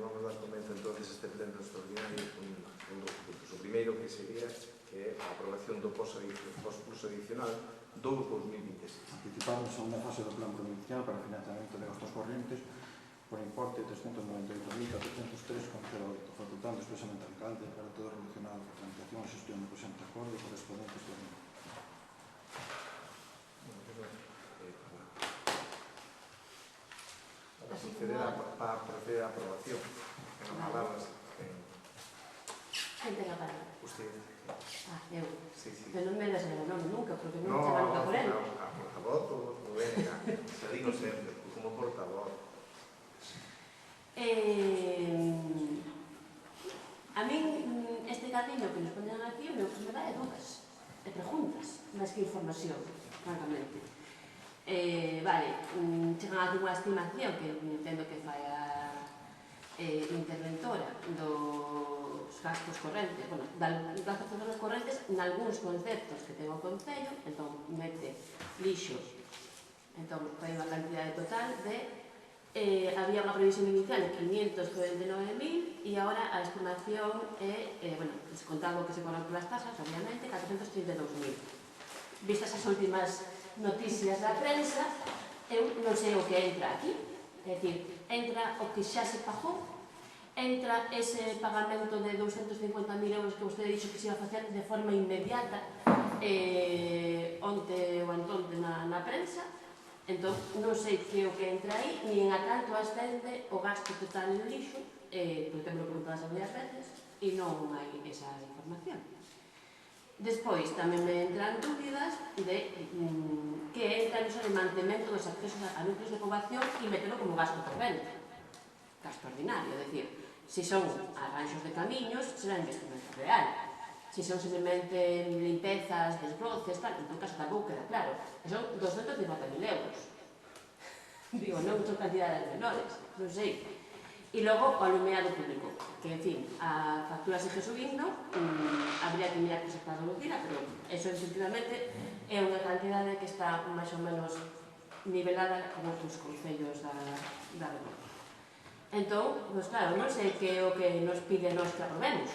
vamos a dar comezo entonces este pleno extraordinario con dos puntos. O primeiro que sería que a aprobación do post-plus adicional do 2026. Anticipamos a unha fase do plan provincial para financiamento de gastos correntes por importe 398.403,08, facultando expresamente al alcalde para todo relacionado con tramitación e xestión do presente acordo correspondentes do año. Para proceder a aprobación. En palabras. Quen ten a palabra? Usted. Eu. Sí, sí. Pero non me das o nome nunca, porque non chega nunca por él. A portavoz ou venga. Se digo sempre, como portavoz. A min, este camiño que nos ponen aquí, o meu que me dá é dudas, e preguntas, máis que información, francamente. Vale, chegan aquí unha estimación que entendo que fai a interventora dos gastos correntes, bueno, dos gastos correntes nalgúns conceptos que ten o Concello, entón mete lixo, entón fai unha cantidade total de había unha previsión inicial de 549.000 e agora a estimación é, bueno, descontando que se cobran polas tasas, obviamente, 432.000. Vistas as últimas noticias da prensa, eu non sei o que entra aquí, é dicir, entra o que xa se pagou, entra ese pagamento de 250.000 euros que vostede dixo que se iba a facer de forma inmediata onte ou antonte na prensa. Entón, non sei que o que entra aí, nin a canto ascende o gasto total en lixo, porque temos preguntadas varias veces, e non hai esa información. Despois, tamén me entran dúbidas de que entra niso de mantemento dos accesos a núcleos de poboación e metelo como gasto corrente, gasto ordinario, é dicir, se son arranxos de camiños, será investimento real. Se son simplemente limpezas, desbroces, tal, en todo caso tampouco queda claro. Son 250.000 euros. Digo, non son cantidades menores, non sei. E logo o alumeado público, que, en fin, a factura sigue subindo, habría que mirar que se está reducida, pero eso, efectivamente, é unha cantidade que está máis ou menos nivelada con outros concellos da República. Entón, pois claro, non sei que é o que nos pide nós que aprobemos.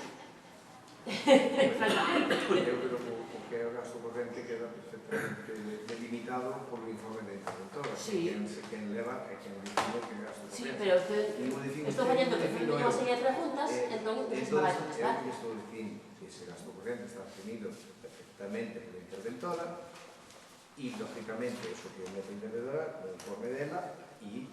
Francamente. Eu creo que o gasto corrente queda perfectamente delimitado polo informe da interventora. Quen leva e quen define que gasto corrente. Sí, pero estou fallando que fui unha serie de preguntas, entón se me vai contestar. Eu estou dicindo que ese gasto corrente está definido perfectamente pola interventora e, lógicamente, eso que mete a interventora, o informe dela, e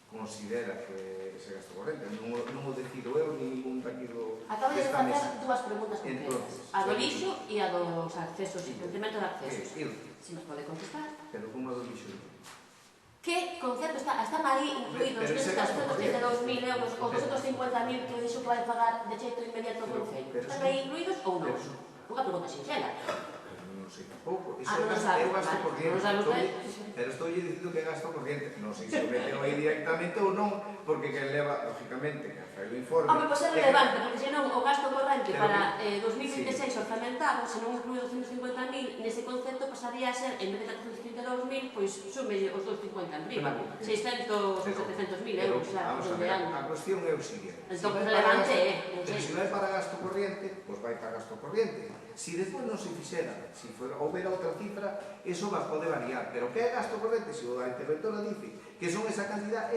considera que ese gasto corrente. Non o decido eu, ni ningún daqui Acabo de desta mesa. facer dúas preguntas concretas. A do lixo e a dos accesos, incremento de accesos. Se nos pode contestar. Pero como a do lixo? Que concepto está? Están aí incluídos nestes 432.000 euros ou 250.000 que dixo que vai pagar de xeito inmediato o Concello? Están aí incluídos ou non? Unha pregunta sinxela. Non sei tampouco. Non sabe. É o gasto corriente. Pero estou dicindo que é gasto corriente. Non sei se o meteu aí directamente ou non, porque quen leva, lógicamente, que fai o informe... Home, pois é relevante, porque senón o gasto corrente para 2026 orzamentado, se non inclui 250.000, nese concepto pasaría a ser, en vez de 432.000, pois súmelle os 250 en riba. 600 ou 700.000 euros, xa, onde ano. A cuestión é o seguinte. Entón, relevante é. Pero se vai para gasto corriente, pois vai para gasto corriente. Se despois non se fixera, se houbera outra cifra, eso pode variar. Pero que é gasto corrente? Se a interventora dice que son esa cantidad,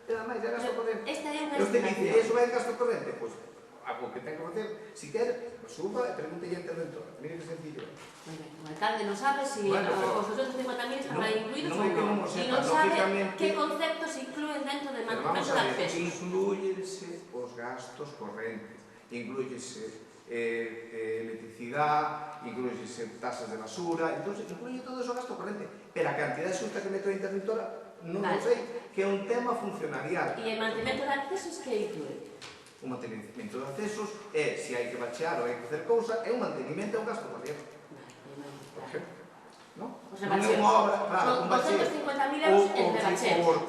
nada máis é gasto corrente. Esta é unha e usted dice, estimación. eso é gasto corrente? Pois, algo que ten que facer, se quer, suba e pregunte a interventora. Mire que sencillo. O alcalde non sabe se os 250.000 están aí incluídos ou non. E non sabe que conceptos se incluen dentro de mantemento de accesos. Inclúyense os gastos correntes, inclúyese electricidade, inclúyese tasas de basura, entón incluye todo eso gasto corrente. Pero a cantidad xusta que mete a interventora non sei, que é un tema funcionarial. E el mantemento de accesos que inclui? O mantenimento de accesos é, se hai que bachear ou hai que facer cousa, é un mantenimento, é un gasto corriente. Por exemplo, non? Non é unha obra, claro, un bacheo. Son 250.000 euros entre bacheos.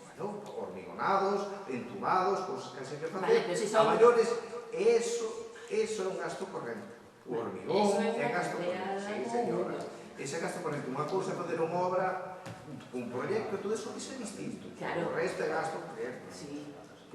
Bueno, hormigonados, entubados, cousas que hai que facer. A maiores, eso é un gasto corrente. O hormigón é gasto corrente. Sí, señora. Ese gasto corrente. Unha cousa é fazer unha obra, un proxecto, todo eso é distinto. O resto é gasto corrente.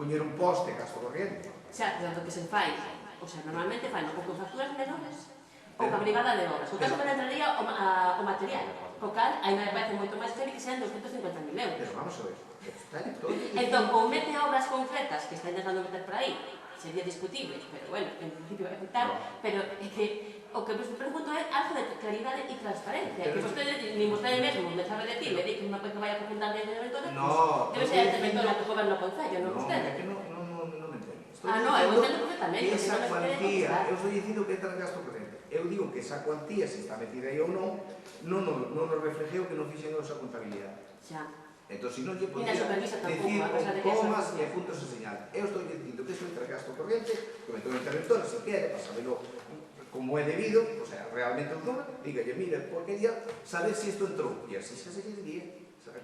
poñer un poste, gasto corriente. Xa, pero do que se fai, o sea, normalmente fai ou con facturas menores ou ca brigada de obras. O caso que entraría o material, o cal, aí me parece moito máis heavy que sean 250.000 euros. Pero vamos a ver, está todo Entón, ou mete obras concretas que está intentando meter por aí, sería discutible, pero bueno, en principio é tal, pero é que o que vos pregunto é algo de claridade e transparencia, que vostede, nin vostede mesmo me sabe decir, me di que unha coisa que vai a presentar de interventora, debe ser a interventora que goberna o Concello, non vostede. É que non me entendo. Non, eu entendo perfectamente. Esa cuantía, eu estou dicindo que entra en gasto corriente. Eu digo que esa cuantía, se está metida aí ou non nos reflejeo que non fixen esa contabilidade. Xa. Entón, se non lle podía supervisa tampouco, decir a pesar de que con eso comas es e puntos a señal. Eu estou dicindo que isto entra en gasto corriente, que meto en interventora, se quere, para saberlo como é debido, o sea, realmente un número, dígalle, mira, porque quería saber se isto entrou. E así xa se lle diría,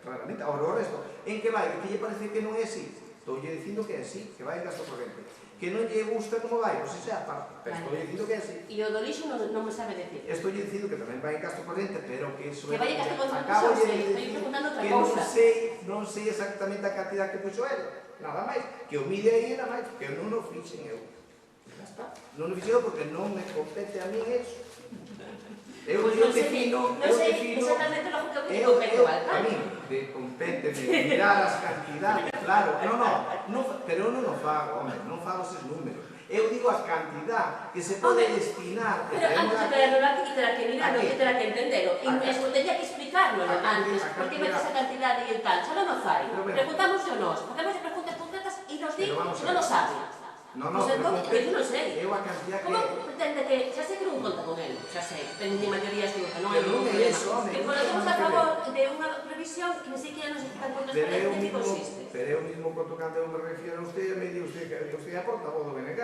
claramente. Agora, o resto, en que vai? Que lle parece que non é así? Estou lle dicindo que é así, que vai en gasto corriente. Que non lle gusta como vai, pois esa é a parte. Pero estou lle dicindo que é así. E o do lixo non me sabe decir. Estou lle dicindo que tamén vai en gasto corriente, pero que eso... Que vai en gasto corriente, acabo de estoy decir preguntando outra que cousa. non sei exactamente a cantidad que puxo él. Nada máis. Que o mide aí, nada máis. Que non o fixen eu. Ya está. Non o fixen eu porque non me compete a mí eso. Eu defino exactamente lo que eu compete ao a mí de compete mirar as cantidades, claro, pero eu non o fago, home, non fago eses números. Eu digo a cantidad que se pode destinar. Pero antes de terá que terá que mirarlo e terá que entendelo. E eso tendría que explicárnoslo antes, porque metes esa cantidade e tal, xa non o fai. Preguntámoslo nós, facemos preguntas concretas e nos di que non o sabe. No, Pois entón, eu non sei. Eu a cantidad que... Como pretende que... Xa sei que non conta con él, xa sei, ten ni maioría absoluta, non hai Pero ningún non é problema. eso, home. Que colocamos a favor de unha previsión que ni siquiera nos explica con transparencia en que consiste. Pero eu mismo, cando eu me refiero a usted, me di usted que usted é a portavoz do BNG,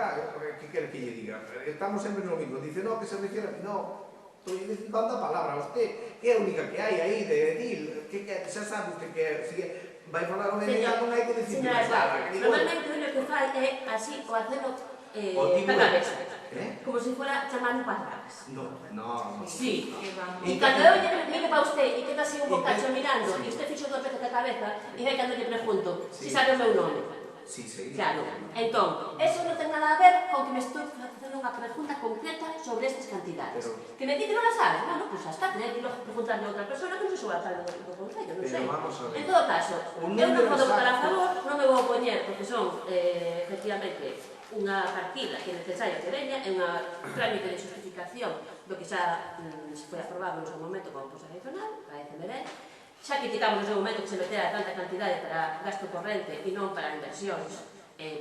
que quere que lle diga? Estamos sempre no mismo. Dice, no, que se refiere a mí. No, estou dando a palabra a usted, que é a única que hai aí de DIL, que xa sabe usted que vai falar o BNG, non hai que decir máis nada. Normalmente o que fai é así, o aceno pa cabeza, como se fuera chamando palabras. No. Sí. E cando eu mire pa usted e queda así un bocacho mirando, e usted fixo dos veces a cabeza, e vai cando lle pregunto se sabe o meu nome. Sí. Claro. Entón, eso non ten nada a ver con que me estou facendo unha pregunta concreta sobre estas cantidades. Que me di que non la sabes, bueno, pois hasta tener que preguntarle a outra persona que non se souba a alcalde do Concello, non sei. En todo caso, eu non podo votar a favor, non me vou opoñer, porque son, efectivamente, unha partida que é necesaria que veña, é unha trámite de justificación do que xa se foi aprobado no seu momento como posta adicional, parece ben. Xa criticamos no seu momento que se metera tanta cantidade para gasto corrente e non para inversións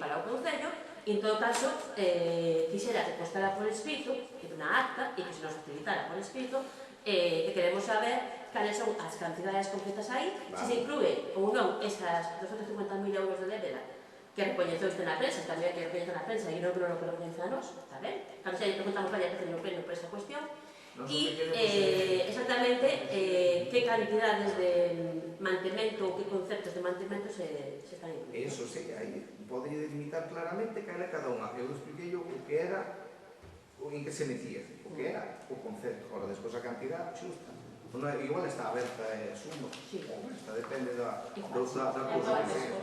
para o Concello, e en todo caso quixera que constara por escrito, que na acta, e que se nos facilitara por escrito, que queremos saber cales son as cantidades concretas aí, se se inclúe ou non esas 250.000 euros de débeda que recoñezou isto na prensa, tamén que recoñezou na prensa e non que non o recoñeza a nos, está ben? Cando xa lle preguntamos varias veces no pleno por esa cuestión, e exactamente que cantidades de mantemento ou que conceptos de mantemento se están incluídos. Eso sí, aí podría delimitar claramente cada unha. Eu expliquei o que era, en que se metía, o que era o concepto. Ahora, despois a cantidad xusta. Igual está aberta e sumo, ou esta, depende da cousa que sea.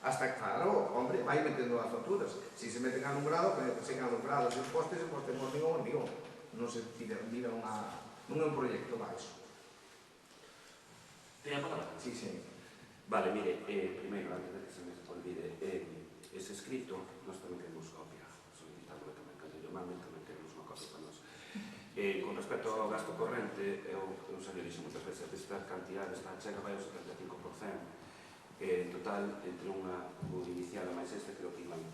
Hasta, claro, hombre, vai metendo as facturas. Si se meten alumbrado, que se alumbrados os postes hormigón. Non se tira unha... Non é un proxecto baixo. Ten a palabra? Sí. Vale, mire, primeiro, antes de que se me olvide, ese escrito, nós tamén queremos copia, solicitándole tamén, cando normalmente tamén queremos unha copia para nós. Con respecto ao gasto corrente, eu xa lle dixo moitas veces, esta cantidade, esta chega vai ao 75%. En total, entre unha inicial a máis este, creo que iban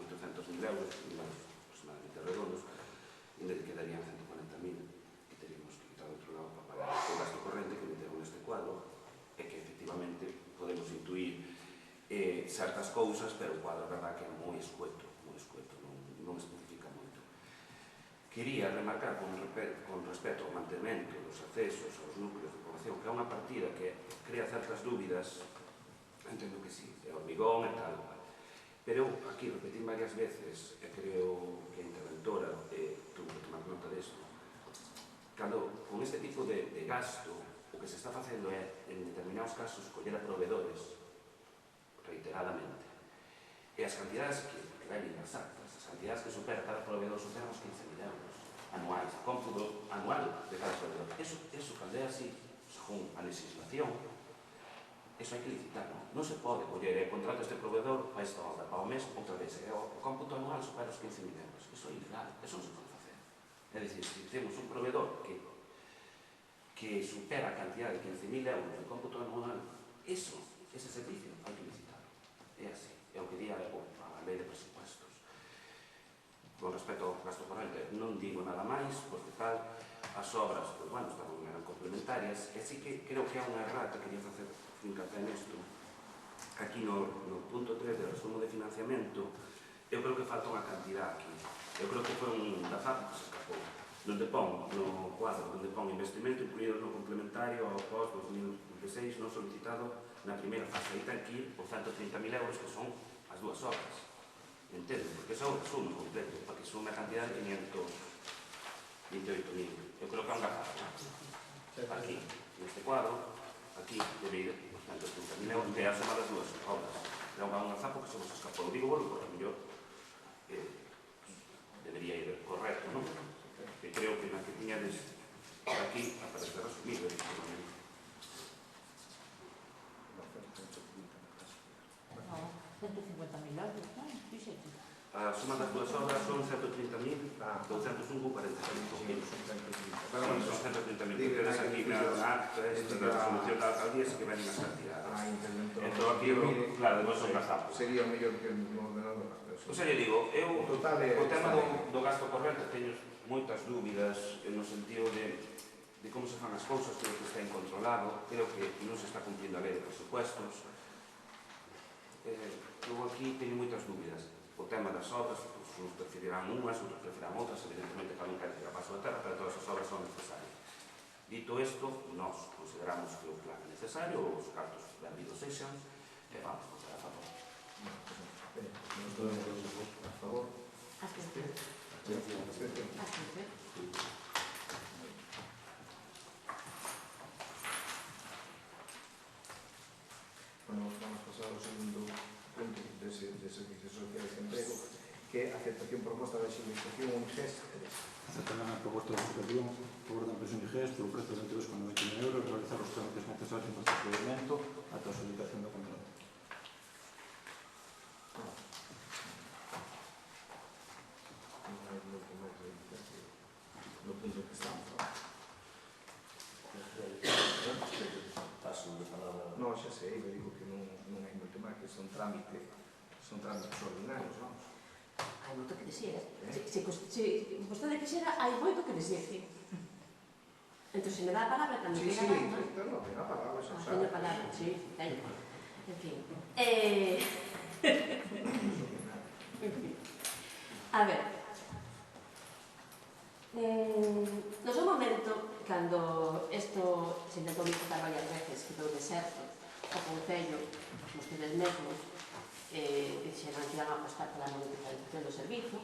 800.000 euros, aproximadamente redondos, ainda que quedarían 140.000 que teríamos que quitar do outro lado para pagar o gasto corrente que metemos neste cuadro, e que efectivamente podemos intuir certas cousas, pero o cuadro a verdad que é moi escueto, non especifica moito. Quería remarcar con respecto ao mantemento dos accesos aos núcleos de población, que é unha partida que crea certas dúbidas. Entendo que sí, é hormigón e tal, pero aquí repetí varias veces, e creo que a interventora tuvo que tomar nota desto. Cando, con este tipo de gasto, o que se está facendo é, en determinados casos, coller a proveedores, reiteradamente, E as cantidades que ven as actas, as cantidades que supera cada proveedor superan os 15.000 euros anuais, cómputo anual de cada proveedor. Eso caldea así, según a legislación, eso hai que licitarlo. Non se pode coller el contrato este proveedor para esta obra, para o mes, outra vez. O cómputo anual supera os 15.000 euros. Eso é ilegal, eso non se pode facer. É dicir, se temos un proveedor que supera a cantidad de 15.000 euros de cómputo anual, ese servicio hai que licitarlo. É así, é o que di a lei de presupuestos. Con respecto ao gasto corrente, non digo nada máis, porque tal, as obras, pues, bueno, eran complementarias, e sí que creo que é unha errata, quería facer hincapié nesto, aquí no punto 3 do resumo de financiamento, eu creo que falta unha cantidad aquí. Eu creo que foi un gazapo que se escapou. Donde pon, no cuadro, donde pon investimento incluído no complementario ao POS 2016 non solicitado na primeira fase. Aí ten que ir por 130.000 euros, que son as dúas obras. Entendo? Porque ese é o resumo completo, porque sume a cantidad de 528.000. Eu creo que é un gazapo. Aquí, neste cuadro, aquí debe ir por 130.000 euros, que é a suma das dúas obras. É un gazapo que se nos escapou. Digo, porque a mellor debería ir correcto, non? Que creo que na que tiñades aquí aparece resumido efectivamente. No, 150.000 euros, non? Fíxate. A suma das dúas obras son 130.201,45. Son 130.000. Tedes aquí na acta, esta da resolución da alcaldía, que ven as cantidades. Entón aquí, claro, non son gazapos. Sería o mellor que no ordenador. O sea, lle digo, eu, o tema do gasto corrente, teño moitas dúbidas no sentido de como se fan as cousas, creo que está incontrolado, creo que non se está cumplindo a lei de presupuestos. Eu aquí teño moitas dúbidas. O tema das obras, uns preferirán unhas, outros preferirán outras, evidentemente cada un quere que a paso da terra, pero todas as obras son necesarias. Dito isto, nós consideramos que o plan é necesario, os cartos benvidos sexan, e vamos votar a favor. A favor. Abstención. Bueno, vamos a pasar ao segundo punto de servicios sociales de emprego, que é a aceptación proposta da administración UNGES 3. Aceptan a proposta de aplicación por da empresa UNGES polo prezo de 22,91 euros realizar os trámites necesarios para o procedimento ata a solicitación do contrato. No punto que estamos. Paso de palabra. Non, xa sei, eu digo que non hai moito máis, que son trámites ordinarios, vamos. Hai moito que dicir, Se vostede quixera, hai moito que dicir. Entón, se me dá a palabra, cando Sí, queira dar, non? no, ten a palabra, xa sabe. Teño a palabra, sí, teño. En fin. A ver. No seu momento, cando isto se intentou visitar varias veces, quedou deserto, o Concello, vostedes mesmos, dixeron que iban a apostar pola municipalización do servizo,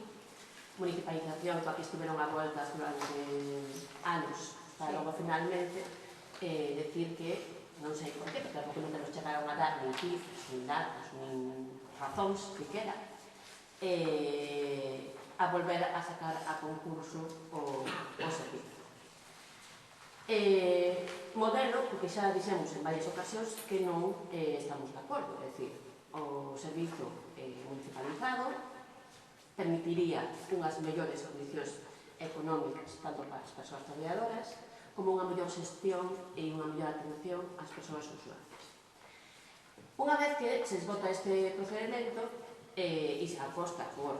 municipalización que aquí estiveron a voltas durante anos, para logo finalmente decir que, non sei por qué, porque tampouco non nos chegaron a dar nin cifras, nin datos, nin razóns, siquera, a volver a sacar a concurso o servizo. Modelo, porque xa dixemos en varias ocasións que non estamos de acordo, é dicir, o servizo municipalizado permitiría unhas mellores condicións económicas tanto para as persoas traballadoras como unha mellor xestión e unha mellor atención ás persoas usuarias. Unha vez que se esgota este procedimento e se aposta por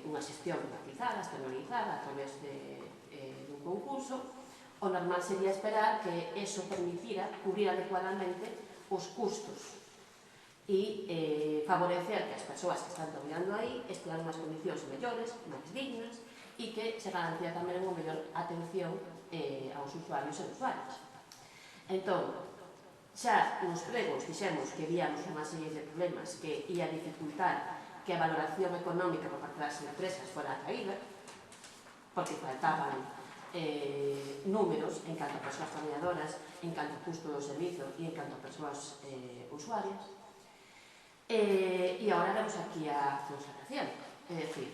unha xestión privatizada, externalizada a través dun concurso, o normal sería esperar que eso permitira cubrir adecuadamente os custos e favorecer que as persoas que están traballando aí estean unhas condicións mellores, máis dignas e que se garantía tamén unha mellor atención aos usuarios e usuarias. Entón, xa nos pregos dixemos que víamos unha serie de problemas que ia dificultar que a valoración económica por parte das empresas fora a caída, porque faltaban números en canto a persoas traballadoras, en canto a custo do servizo e en canto a persoas usuarias. E agora vemos aquí a constatación. É dicir,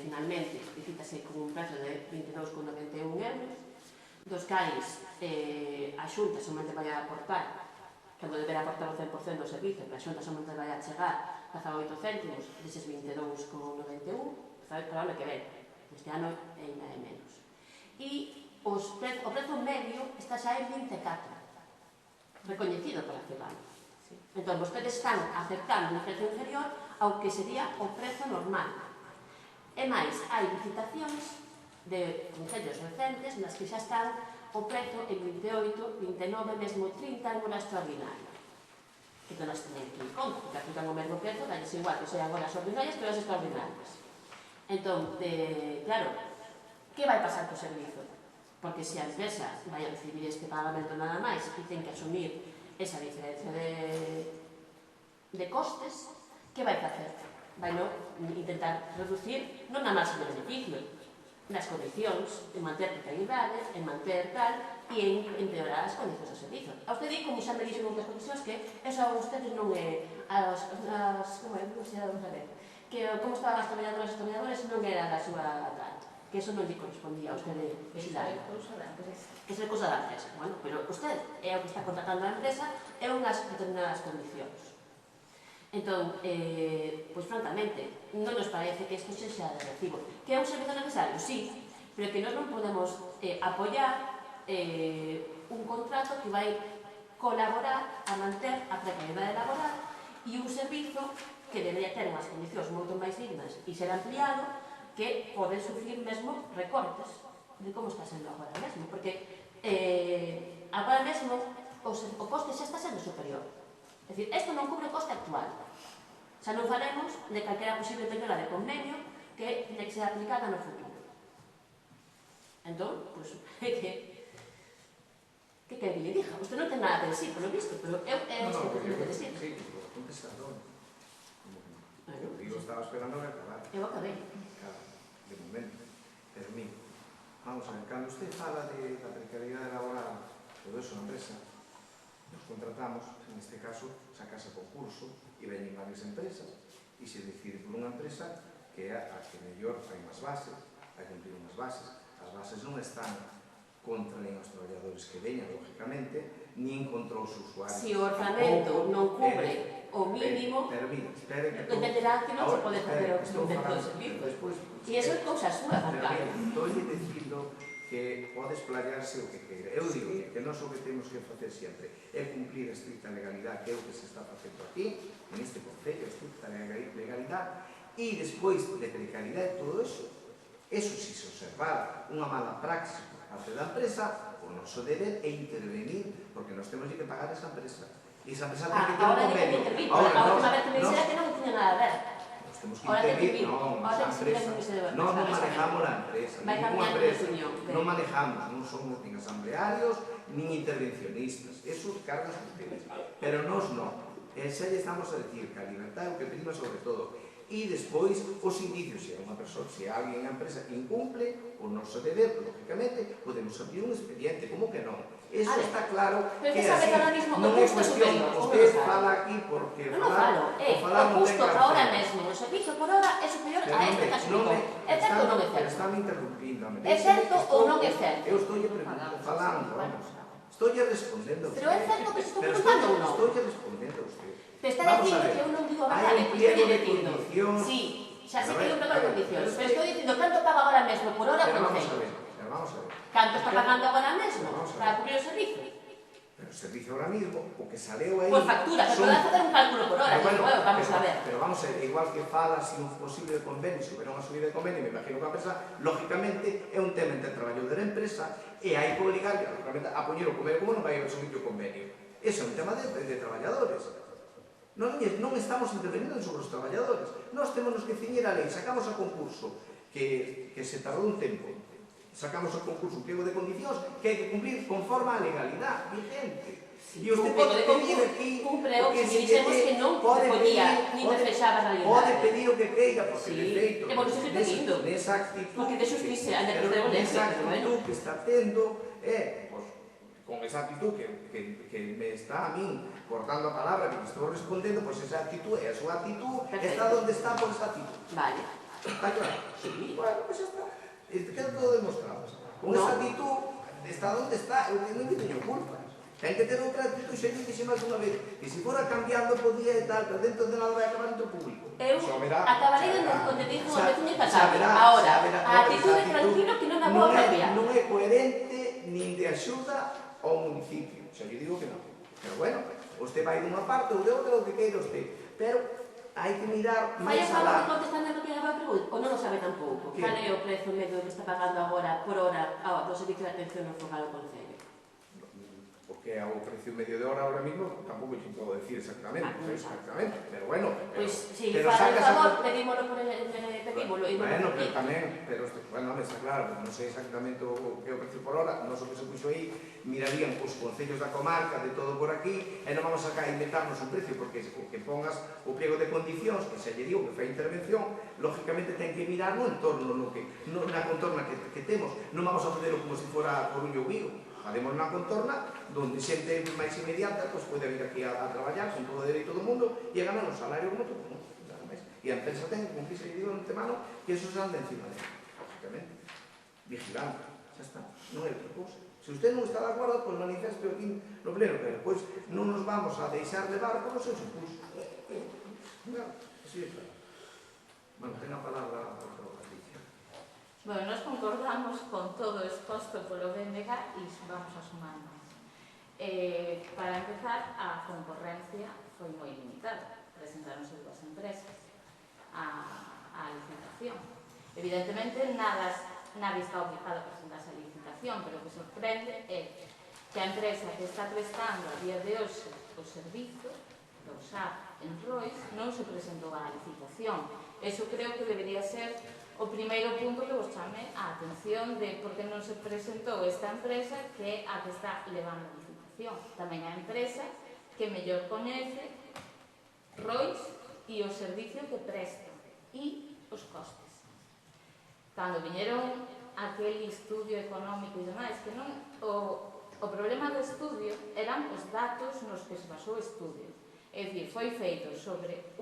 finalmente, licítase con un prezo de 22,91 euros, dos cais a Xunta somente vai a aportar, cando deberá aportar o 100% do servizo, que a Xunta somente vai a chegar a 18 céntimos deses 22,91, para o ano que ven. Este ano ainda é menos. E o prezo medio está xa en 24, recoñecido pola Cebal. Entón, vostedes están aceptando un prezo inferior ao que sería o prezo normal. E máis, hai licitacións de concellos recentes nas que xa están o prezo en 28, 29, mesmo 30 en hora extraordinaria. Que non as teñen en conta, porque aplican o mesmo prezo, dálles igual que sean horas ordinarias que horas extraordinarias. Entón, claro, que vai pasar co servizo? Porque se a empresa vai a recibir este pagamento nada máis e ten que asumir esa diferencia de costes, que vai facer? Vai intentar reducir non na marxa de beneficio, nas condicións, en manter precariedade, en manter tal, e en empeorar as condicións do servizo. A usted di, como xa me dixen outras comisións, que eso a ustedes non é como se dá saber, que como estaban as traballadoras e os traballadores non era da súa tal, que eso non lle correspondía a usted vigilar. Que é cousa da empresa. Bueno, pero usted é o que está contratando a empresa e unhas determinadas condicións. Entón, pois francamente, non nos parece que isto sexa de recibo. Que é un servizo necesario? Sí, pero que nós non podemos apoiar un contrato que vai colaborar a manter a precariedade laboral e un servizo que debería ter unhas condicións moito máis dignas e ser ampliado, que pode sufrir mesmo recortes de como está sendo agora mesmo, porque agora mesmo o coste xa está sendo superior. É dicir, isto non cubre o coste actual. Xa non faremos de calquera posible mellora de convenio que teña que ser aplicada no futuro. Entón, pois, que quere que lle diga? Usted non ten nada que decir, polo visto, pero é isto que ten que decir. Sí, pero contestador. Eu digo, estaba esperando a acabar. Eu acabei. De momento, termino. Vamos a ver, cando usted fala de la precariedade laboral, todo eso na empresa, nos contratamos, en este caso, sacase concurso e veñen varias empresas e se decide por unha empresa que é a que mellor hai unhas bases, hai cumplir unhas bases. As bases non están contra nin os traballadores que veñan, lógicamente, nin contra os usuarios. Se o orzamento non cubre o mínimo, espere que entenderá que non se pode facer o servizo. E iso é cousa súa, claro. Estou dicindo que pode explayarse o que queira. Eu digo que nós o que temos que facer sempre é cumplir a estricta legalidade, que é o que se está facendo aquí, en este concello, a estricta legalidade, e despois de precariedade e todo eso si se observar unha mala praxis por parte da empresa, o noso deber é intervenir, porque nós temos que pagar esa empresa. E esa empresa ten que ter un convenio. Ahora, a última vez que me dixera que non tiña nada a ver. Temos que intervir, non manejamos a empresa, ninguna empresa, non manejamos, non somos nin asamblearios, nin intervencionistas, eso cargas ustedes, pero nós non, xa lle estamos a decir que a libertad é o que prima sobre todo, e despois os indicios, se unha persona, se alguén na empresa incumple o noso deber, lógicamente, podemos abrir un expediente, como que non? Eso está claro que é así, non é cuestión, usted fala aquí porque non falo, o custo ahora mesmo, o servizo por hora é superior a este que explicou. É certo ou non é certo? Están interrumpindo. É certo ou non é certo? Eu estou falando, estou respondendo a usted. Pero é certo que se estou preguntando ou non? Estou respondendo a usted. Te está dicindo que eu non digo a verdade, que estou dicindo. Sí, xa sei que hai un pliego de condicións, pero estou dicindo canto paga agora mesmo por hora o concello. Vamos a ver. Canto está pagando agora mesmo para cubrir o servizo? Pero o servicio ahora mismo, o que saleu aí... Pois factura, se pode facer un cálculo por hora, vamos a ver. Pero vamos a ver, igual que fala si un posible convenio, se hubiera unha subida de convenio, me imagino que a empresa, lógicamente, é un tema entre o traballador da empresa e hai que obligar a poñer o convenio como non vai a subir o convenio. Ese é un tema de traballadores. Non estamos intervenindo sobre os traballadores. Nós temos que ciñer a lei, sacamos a concurso, que se tardou un tempo, sacamos o concurso un pliego de condicións que hai que cumplir conforme a legalidade vigente. E usted pode pedir aquí o que se dixemos que non podía nin reflexaba a realidade. Pode pedir o que queira, porque de feito nesa actitud que está tendo con esa actitud que me está a min cortando a palabra, que me estou respondendo, pois esa actitud é a súa actitud, está onde está por esa actitud. Vale. Está claro? Sí. Bueno, pois xa está. Queda todo demostrado. Con esa actitud está onde está, eu non teño culpa. Ten que ter outra actitud, xa dixen máis unha vez, que se fora cambiando podía e tal, pero dentro de nada vai acabar dentro público. Eu acabarei onde dixo o veciño pasado. Ahora, a actitude tranquilo que non a vou cambiar. Non é coherente nin de axuda ao municipio. Xa lle digo que non. Pero bueno, usted vai dunha parte ou de outra o que queira usted. Pero hai que mirar máis Fai a favor de alá. contestar no que lle pregunta, ou non o sabe tampouco? Cal é o prezo medio que está pagando agora por hora do servicio de atención no focal do Concello? Porque o precio medio de hora ahora mismo tampouco te podo decir exactamente, pero bueno, Pois, si pero faz el sacas favor, pedímolo por pedímolo e non bueno, lo pero tamén, pero bueno, está claro, non sei exactamente o que é o precio por hora, non sei o que se puxo aí, mirarían os concellos da comarca, de todo por aquí, e non vamos a inventarnos un precio, porque que pongas o pliego de condicións, que se lle digo que fai intervención, lógicamente ten que mirar no entorno, na contorna que temos, non vamos a poderlo como se fora Coruña ou Vigo. Haremos unha contorna donde xente máis inmediata pode vir aquí a traballar con todo o dereito do mundo e a ganar un salario como todo mundo. E a empresa ten que cumplir, se digo de antemano, que eso se anda encima dela, lógicamente. Vigilando, xa está, non é outra cousa. Se usted non está de acordo, pois manifeste aquí no pleno, pero depois non nos vamos a deixar levar por os seus impulsos. Claro, así é claro. Bueno, ten a palabra outra Patricia. Bueno, nos concordamos con todo exposto polo BNG e vamos a sumar máis. Para empezar, a concorrencia foi moi limitada. Presentaronse dúas empresas a licitación. Evidentemente, nadie está obligado a presentarse a licitación, pero o que sorprende é que a empresa que está prestando a día de hoxe o servizo do SAP en Rois non se presentou á licitación. Eso creo que debería ser o primeiro punto que vos chame a atención de por que non se presentou esta empresa que é a que está levando a licitación. Tamén a empresa que mellor coñece Rois e o servicio que presta e os costes. Cando viñeron aquel estudio económico e demais, que non o problema do estudio eran os datos nos que se basou o estudio. É dicir, foi feito sobre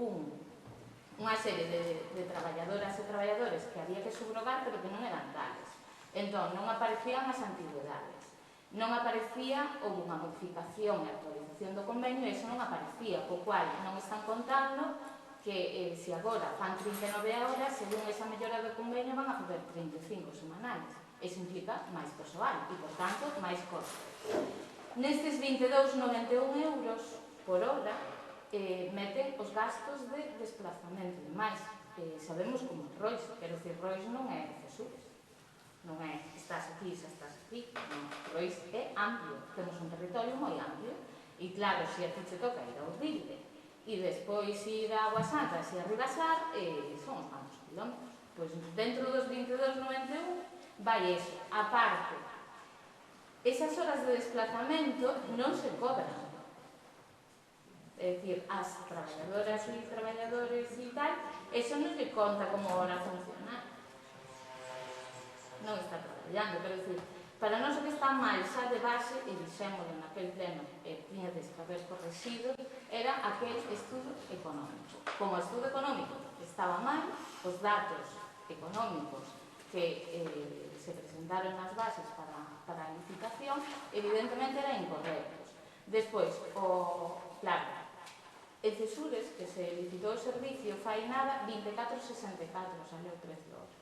unha serie de traballadoras e traballadores que había que subrogar, pero que non eran tales. Entón, non aparecían as antigüedades, non aparecía, houve unha modificación e actualización do convenio, e iso non aparecía, co cual non están contando que se agora fan 39 horas, según esa mellora do convenio van a fazer 35 semanais. Iso implica máis persoal e, por tanto, máis costes. Nestes 22,91 euros por hora, meten os gastos de desplazamento e máis. Sabemos como é Rois, quero dicir, Rois non é Cesures, non é estás aquí, xa estás aquí, non. Rois é amplio, temos un territorio moi amplio, e claro, se a ti te toca ir ao Rilde e despois ir a Aguasantas e a Ribasar, son uns cantos kilómetros. Pois dentro dos 22,91 vai eso, aparte, esas horas de desplazamento non se cobran. É dicir, as traballadoras e traballadores e tal, eso non se conta como hora funcional. Non está traballando, pero dicir, para nós o que está mal xa de base, e dixémoslo naquel pleno, e tiñades que haber correxido, era aquel estudo económico. Como o estudo económico estaba mal, os datos económicos que se presentaron nas bases para a licitación, evidentemente eran incorrectos. Despois, claro, en Cesures, que se licitou o servicio, fai nada 24,64, sale o precio ahora.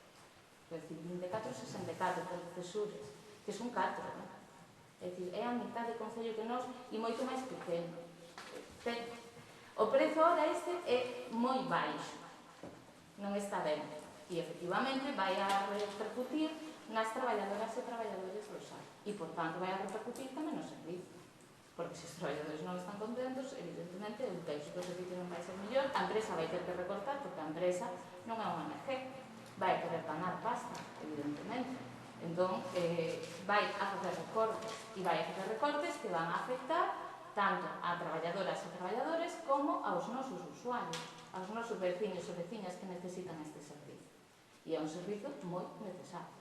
É dicir, 24,64 por Cesures, que son 4, non? É dicir, é a mitad de concello que nós e moito máis pequeno. O prezo ahora este é moi baixo, non está ben. E, efectivamente, vai a repercutir nas traballadoras e traballadores do SAP. E, por tanto, vai a repercutir tamén no servicio. Porque se os traballadores non están contentos, evidentemente, o texto do servicio non vai ser mellor, a empresa vai ter que recortar, porque a empresa non é unha ONG, vai querer ganar pasta, evidentemente. Entón, vai a facer recortes, e vai a facer recortes que van a afectar tanto a traballadoras e traballadores como aos nosos usuarios, aos nosos veciños e veciñas que necesitan este servicio. E é un servicio moi necesario.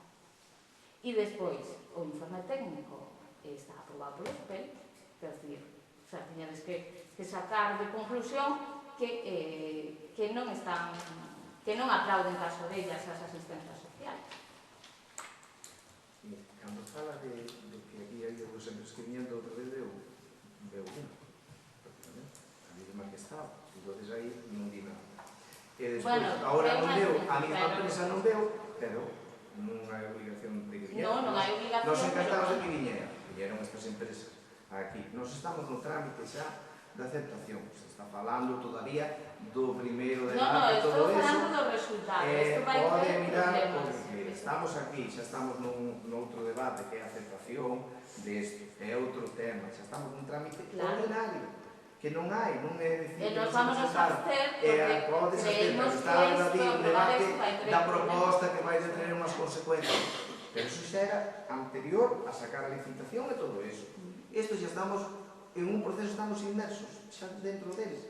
E despois, o informe técnico está aprobado polo SPEL, quer decir, o sea, tiñades que sacar de conclusión que non están, que non aplauden caso dellas as asistencias sociales. Cando fala de que había ido sempre escribiendo outra vez veo unha, prácticamente, a mesma que estaba, entonces aí non di nada. E despois, agora non veo, a mesma empresa non veo, pero non hai obligación de que viñera. Non hai obligación. Nos encantamos de que viñera, viñeron estas empresas aquí. Nos estamos no trámite xa de aceptación, se está falando todavía do primeiro debate, todo eso. Estou falando do resultado, isto vai ter problemas. Estamos aquí, xa estamos noutro debate que é a aceptación desto, é outro tema, xa estamos nun trámite ordinario, que non hai, non é dicir... E nos vamos a abster porque creemos que isto debate da proposta que vai ter unhas consecuencias, pero iso xa era anterior a sacar a licitación e todo eso. Isto xa estamos en un proceso, estamos inmersos xa dentro deles,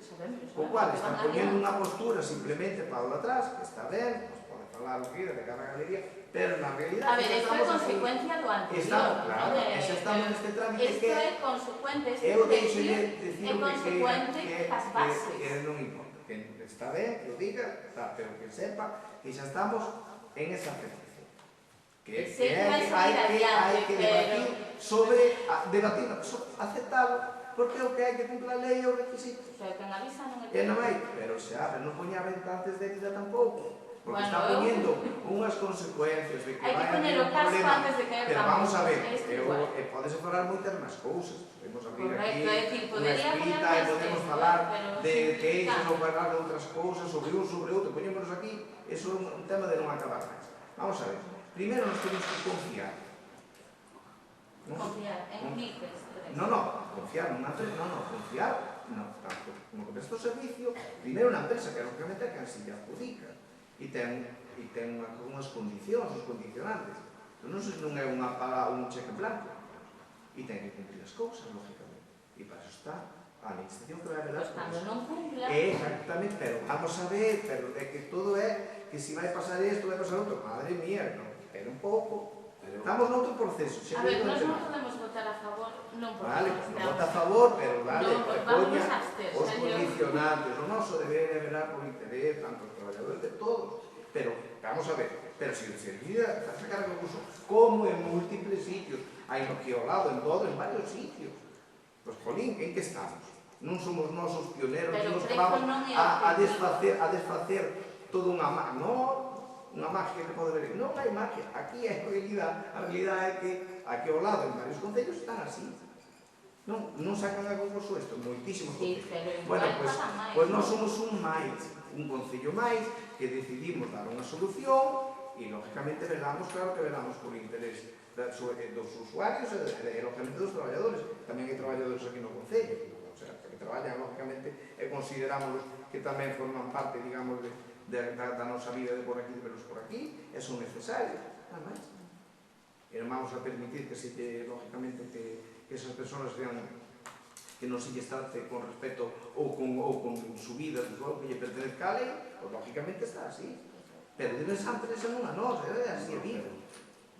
o cual están poniendo unha postura simplemente para o atrás, que está ben, pode falar o que de cara a galería, pero na realidade... A ver, isto é consecuencia do anterior, claro, e xa estamos neste trámite que... Isto é consecuente, este eu deixo decir, decir é consecuente as bases. Que non importa, que está ben, que o diga, pero que sepa que xa estamos en esa aceptación. Que hai que debatir sobre, aceptalo, porque é o que hai que cumplir a lei e os requisitos. O sea, que en avisa non é... E non hai, pero xa, non poña venta antes de vida tampouco, porque está poniendo unhas consecuencias de que vai a haber un problema. Pero vamos a ver, podese falar moitas máis cousas, podemos abrir aquí unha escrita e podemos falar de queixas ou falar de outras cousas, sobre un, sobre outro, poñémonos aquí, eso é un tema de non acabar máis. Vamos a ver, primeiro nos temos que confiar. Confiar, en MIPES. Confiar nunha empresa, confiar tanto como que presta o servicio, primeiro unha empresa que lógicamente é que se lle adjudica e ten unhas condicións, os condicionantes. Non é un cheque blanco e ten que cumprir as cousas, lógicamente. E para eso está a administración que vai a ver as cousas. Cando non cumpla... Exactamente, pero vamos a ver, pero é que todo é que se vai pasar isto, vai pasar outro. Madre mía, non, espera un pouco. Estamos noutro proceso. A ver, nós non podemos votar a favor, non porque vale, non vota a favor, pero vale, vamos a abster, os condicionantes, o noso deber é velar por interés, tanto os traballadores de todos, pero, vamos a ver, pero se o servicio a sacar a concurso, como en múltiples sitios, hai no que ao lado, en todo, en varios sitios, pues, jolín, en que estamos? Non somos nosos pioneros, nos que vamos a desfacer toda unha unha magia que pode ver. Non hai magia, aquí é a realidade é que aquí ao lado, en varios concellos, están así. Non sacan a concurso isto, moitísimos concellos. Bueno, pois nós somos un concello máis que decidimos dar unha solución e, lógicamente, velamos, claro que velamos por interés dos usuarios e, lógicamente, dos traballadores. Tamén hai traballadores aquí no concello, o sea, que traballan, lógicamente, e consideramos que tamén forman parte, digamos, da nosa vida de por aquí, de velos por aquí, e son necesarios, nada máis. E non vamos a permitir que, lógicamente, que esas persoas vean que non se lle trate con respeto ou con subidas do que lle pertenezca a lei, pois, lógicamente, está así. Pero deben esa empresa non a nós, é así a vida.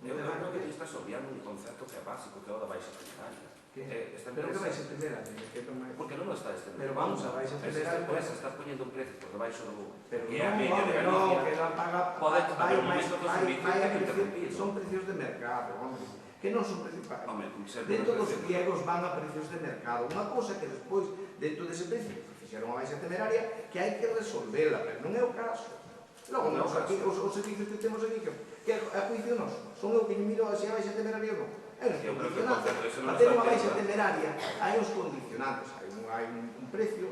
Eu creo que ti estás obviando un concepto que é básico, que é o da baixa temeraria. Pero que baixa temeraria? Porque non está este. Pero vamos a baixa temeraria. Esta empresa está poñendo un precio por debaixo do... Pero non, que la paga... Son precios de mercado, hombre. Que non son precios... Dentro dos pliegos van a precios de mercado. Unha cousa que despois, dentro dese precio, fixeron a baixa temeraria, que hai que resolvela, pero non é o caso. Logo, os servicios que temos aquí, que a juicio nos, son eu que miro se a baixa temeraria ou non. Eu creo que o concepto ese non está... Para ter unha baixa temeraria, hai uns condicionantes, hai un precio,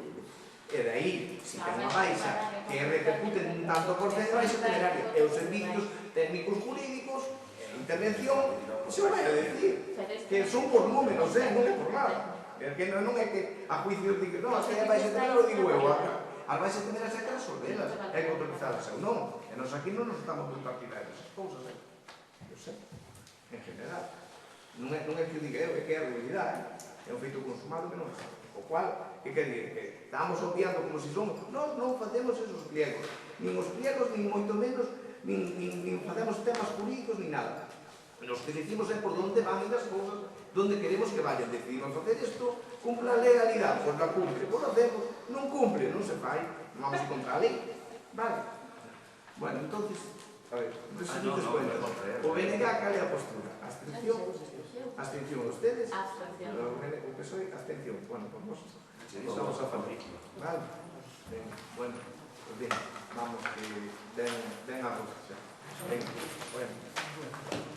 e de aí, se ten unha baixa que repercute un tanto por cento, baixa temeraria, e os servicios técnicos jurídicos, intervención, se vai a decir, que son por números, non é por nada. Que non é que a juicio diga, non, se é baixa temeraria, lo digo eu, as baixas temerarias hai que resolvelas, hai que autorizalas ou non. E nos aquí non nos estamos dando partidarios esas cousas, eu sei, en general. Non é que o diga eu, é que é a realidade, é un feito consumado que non é. O cual, que quer dizer, que estamos obviando como se somos, non facemos esos pliegos, nin os pliegos, nin moito menos, nin facemos temas jurídicos, nin nada. Nos que decimos é por onde van as cousas, donde queremos que vayan. Decidimos facer isto, cumpre a legalidade, pois la cumple, pois lo hacemos, non cumple, non se fai, non vamos contra a lei. Vale. Bueno, entonces, a ver, resumites cuentas. O BNG, cal é a postura? Abstención? Abstención ustedes? Abstención. O PSOE, abstención. Bueno, pues vos estamos a favor. Vale. Ben, bueno, pues bien, vamos que den a voz. Venga, bueno.